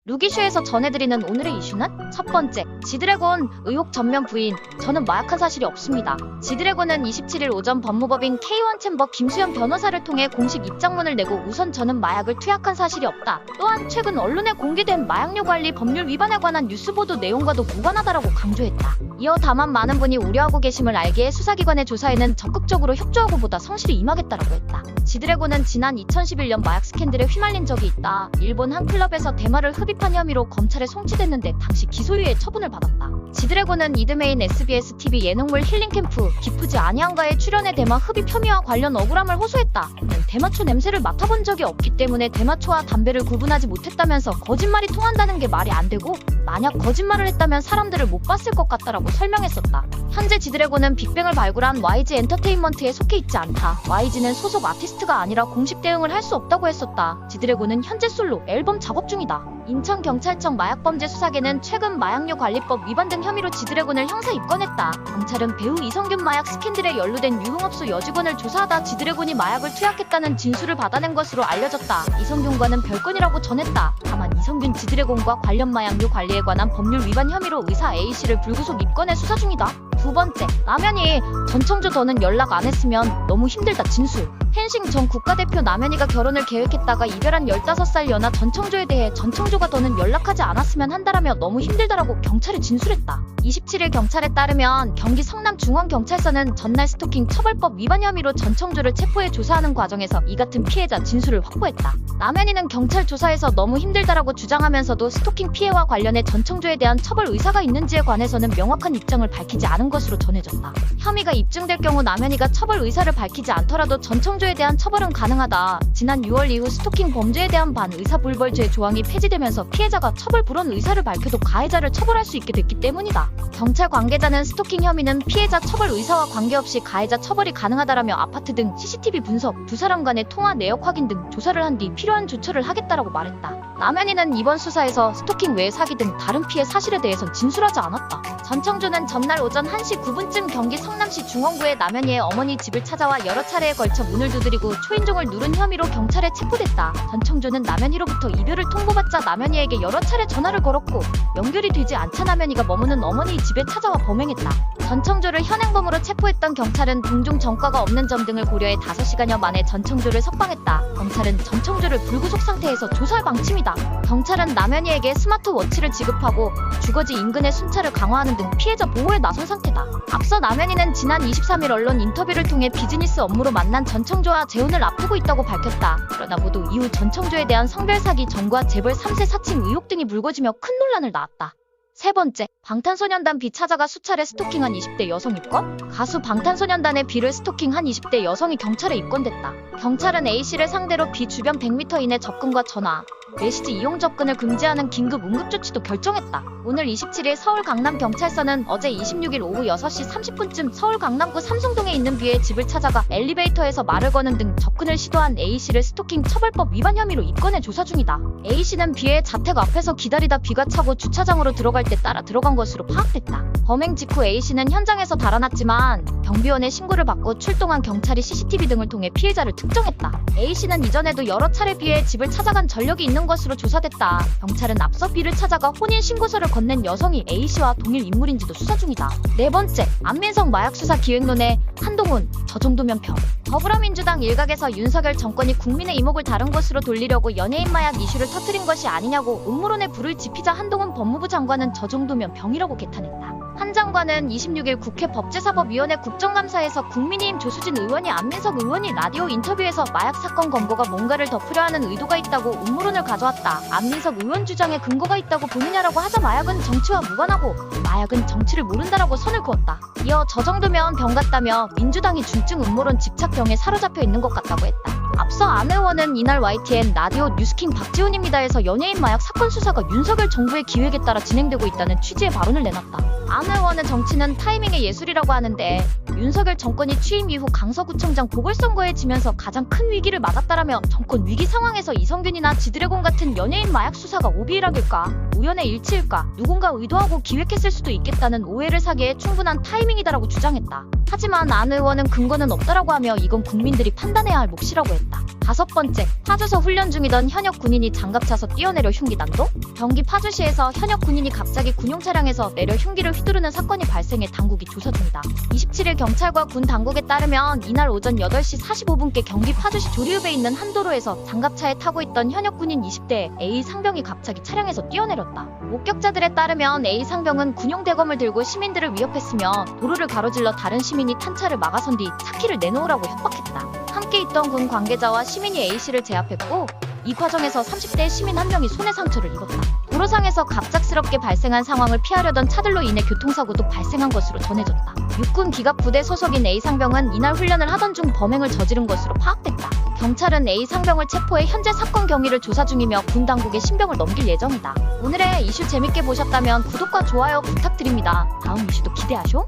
루기슈에서 전해드리는 오늘의 이슈는 첫 번째, 지드래곤 의혹 전면 부인. 저는 마약한 사실이 없습니다. 지드래곤은 27일 오전 법무법인 K1 챔버 김수현 변호사를 통해 공식 입장문을 내고 우선 저는 마약을 투약한 사실이 없다. 또한 최근 언론에 공개된 마약류 관리 법률 위반에 관한 뉴스 보도 내용과도 무관하다라고 강조했다. 이어 다만 많은 분이 우려하고 계심을 알기에 수사기관의 조사에는 적극적으로 협조하고 보다 성실히 임하겠다라고 했다. 지드래곤은 지난 2011년 마약 스캔들에 휘말린 적이 있다. 일본 한 클럽에서 대마를 흡입한 혐의로 검찰에 송치됐는데 당시 기소유예 처분을 받았다. 지드래곤은 이듬해인 SBS TV 예능물 힐링캠프 기쁘지 아니한가에 출연해 대마 흡입 혐의와 관련 억울함을 호소했다. 대마초 냄새를 맡아본 적이 없기 때문에 대마초와 담배를 구분하지 못했다면서 거짓말이 통한다는 게 말이 안 되고 만약 거짓말을 했다면 사람들을 못 봤을 것 같다라고 설명했었다. 현재 지드래곤은 빅뱅을 발굴한 YG 엔터테인먼트에 속해 있지 않다. YG는 소속 아티스트가 아니라 공식 대응을 할 수 없다고 했었다. 지드래곤은 현재 솔로 앨범 작업 중이다. 인천경찰청 마약범죄수사계는 최근 마약류 관리법 위반 등 혐의로 지드래곤을 형사 입건했다. 경찰은 배우 이성균 마약 스캔들에 연루된 유흥업소 여직원을 조사하다 지드래곤이 마약을 투약했다는 진술을 받아낸 것으로 알려졌다. 이성균과는 별건이라고 전했다. 다만 이성균 지드래곤과 관련 마약류 관리에 관한 법률 위반 혐의로 의사 A씨를 불구속 입건해 수사 중이다. 두 번째, 남현이 전청조 더는 연락 안 했으면 너무 힘들다 진술. 헨싱 전 국가대표 남현이가 결혼을 계획했다가 이별한 15살 연하 전청조에 대해 전청조가 더는 연락하지 않았으면 한다라며 너무 힘들다라고 경찰에 진술했다. 27일 경찰에 따르면 경기 성남중앙경찰서는 전날 스토킹 처벌법 위반 혐의로 전청조를 체포해 조사하는 과정에서 이 같은 피해자 진술을 확보했다. 남현이는 경찰 조사에서 너무 힘들다라고 주장하면서도 스토킹 피해와 관련해 전청조에 대한 처벌 의사가 있는지에 관해서는 명확한 입장을 밝히지 않은 것으로 전해졌다. 혐의가 입증될 경우 남현이가 처벌 의사를 밝히지 않더라도 전청조에 대한 처벌은 가능하다. 지난 6월 이후 스토킹 범죄에 대한 반의사불벌죄 조항이 폐지되면서 피해자가 처벌 불원 의사를 밝혀도 가해자를 처벌할 수 있게 됐기 때문이다. 경찰 관계자는 스토킹 혐의는 피해자 처벌 의사와 관계없이 가해자 처벌이 가능하다라며 아파트 등 CCTV 분석, 두 사람 간의 통화 내역 확인 등 조사를 한 뒤 필요한 조처를 하겠다라고 말했다. 남현이는 이번 수사에서 스토킹 외 사기 등 다른 피해 사실에 대해선 진술하지 않았다. 전청조는 전날 오전 1시 9분쯤 경기 성남시 중원구의 남현이의 어머니 집을 찾아와 여러 차례에 걸쳐 문을 두드리고 초인종을 누른 혐의로 경찰에 체포됐다. 전청조는 남현이로부터 이별을 통보받자 남현이에게 여러 차례 전화를 걸었고 연결이 되지 않자 남현이가 머무는 어머니 집에 찾아와 범행했다. 전청조를 현행범으로 체포했던 경찰은 동종 전과가 없는 점 등을 고려해 5시간여 만에 전청조를 석방했다. 경찰은 전청조를 불구속 상태에서 조사할 방침이다. 경찰은 남현이에게 스마트워치를 지급하고 주거지 인근의 순찰을 강화하는 등 피해자 보호에 나선 상태다. 앞서 남현이는 지난 23일 언론 인터뷰를 통해 비즈니스 업무로 만난 전청조와 재혼을 앞두고 있다고 밝혔다. 그러나 모두 이후 전청조에 대한 성별 사기 전과 재벌 3세 사칭 의혹 등이 불거지며 큰 논란을 낳았다. 세 번째, 방탄소년단 B 찾아가 수차례 스토킹한 20대 여성 입건? 가수 방탄소년단의 B를 스토킹한 20대 여성이 경찰에 입건됐다. 경찰은 A씨를 상대로 B 주변 100m 이내 접근과 전화, 메시지 이용 접근을 금지하는 긴급 응급조치도 결정했다. 오늘 27일 서울 강남경찰서는 어제 26일 오후 6시 30분쯤 서울 강남구 삼성동에 있는 B의 집을 찾아가 엘리베이터에서 말을 거는 등 접근을 시도한 A씨를 스토킹 처벌법 위반 혐의로 입건해 조사 중이다. A씨는 B의 자택 앞에서 기다리다 B가 차고 주차장으로 들어갈 때 따라 들어간 것으로 파악됐다. 범행 직후 A씨는 현장에서 달아났지만 경비원의 신고를 받고 출동한 경찰이 CCTV 등을 통해 피해자를 특정했다. A씨는 이전에도 여러 차례 B의 집을 찾아간 전력이 있는 것으로 조사됐다. 경찰은 앞서 B를 찾아가 혼인신고서를 건넨 여성이 A씨와 동일 인물인지도 수사 중이다. 네 번째, 안민석 마약수사 기획론에 한동훈, 저 정도면 병. 더불어민주당 일각에서 윤석열 정권이 국민의 이목을 다른 곳으로 돌리려고 연예인 마약 이슈를 터뜨린 것이 아니냐고 음모론에 불을 지피자 한동훈 법무부 장관은 저 정도면 병이라고 개탄했다. 한 장관은 26일 국회 법제사법위원회 국정감사에서 국민의힘 조수진 의원이 안민석 의원이 라디오 인터뷰에서 마약 사건 검거가 뭔가를 덮으려 하는 의도가 있다고 음모론을 가져왔다. 안민석 의원 주장에 근거가 있다고 보느냐라고 하자 마약은 정치와 무관하고 마약은 정치를 모른다라고 선을 그었다. 이어 저 정도면 병 같다며 민주당이 중증 음모론 집착병에 사로잡혀 있는 것 같다고 했다. 앞서 안 의원은 이날 YTN 라디오 뉴스킹 박지훈입니다에서 연예인 마약 사건 수사가 윤석열 정부의 기획에 따라 진행되고 있다는 취지의 발언을 내놨다. 안 의원은 정치는 타이밍의 예술이라고 하는데 윤석열 정권이 취임 이후 강서구청장 보궐선거에 지면서 가장 큰 위기를 맞았다라며 정권 위기 상황에서 이성균이나 지드래곤 같은 연예인 마약 수사가 오비일학일까? 우연의 일치일까? 누군가 의도하고 기획했을 수도 있겠다는 오해를 사기에 충분한 타이밍이다라고 주장했다. 하지만 안 의원은 근거는 없다라고 하며 이건 국민들이 판단해야 할 몫이라고 했다. 확인됐다. 5번째, 파주서 훈련 중이던 현역 군인이 장갑 차서 뛰어내려 흉기 난동? 경기 파주시에서 현역 군인이 갑자기 군용 차량에서 내려 흉기를 휘두르는 사건이 발생해 당국이 조사 중이다. 27일 경찰과 군 당국에 따르면 이날 오전 8시 45분께 경기 파주시 조리읍에 있는 한 도로에서 장갑차에 타고 있던 현역 군인 20대 A 상병이 갑자기 차량에서 뛰어내렸다. 목격자들에 따르면 A 상병은 군용 대검을 들고 시민들을 위협했으며 도로를 가로질러 다른 시민이 탄 차를 막아선 뒤 차키를 내놓으라고 협박했다. 함께 있던 군 관계자와 시민이 A씨를 제압했고 이 과정에서 30대 시민 한 명이 손에 상처를 입었다. 도로상에서 갑작스럽게 발생한 상황을 피하려던 차들로 인해 교통사고도 발생한 것으로 전해졌다. 육군 기갑부대 소속인 A 상병은 이날 훈련을 하던 중 범행을 저지른 것으로 파악됐다. 경찰은 A 상병을 체포해 현재 사건 경위를 조사 중이며 군 당국에 신병을 넘길 예정이다. 오늘의 이슈 재밌게 보셨다면 구독과 좋아요 부탁드립니다. 다음 이슈도 기대하쇼?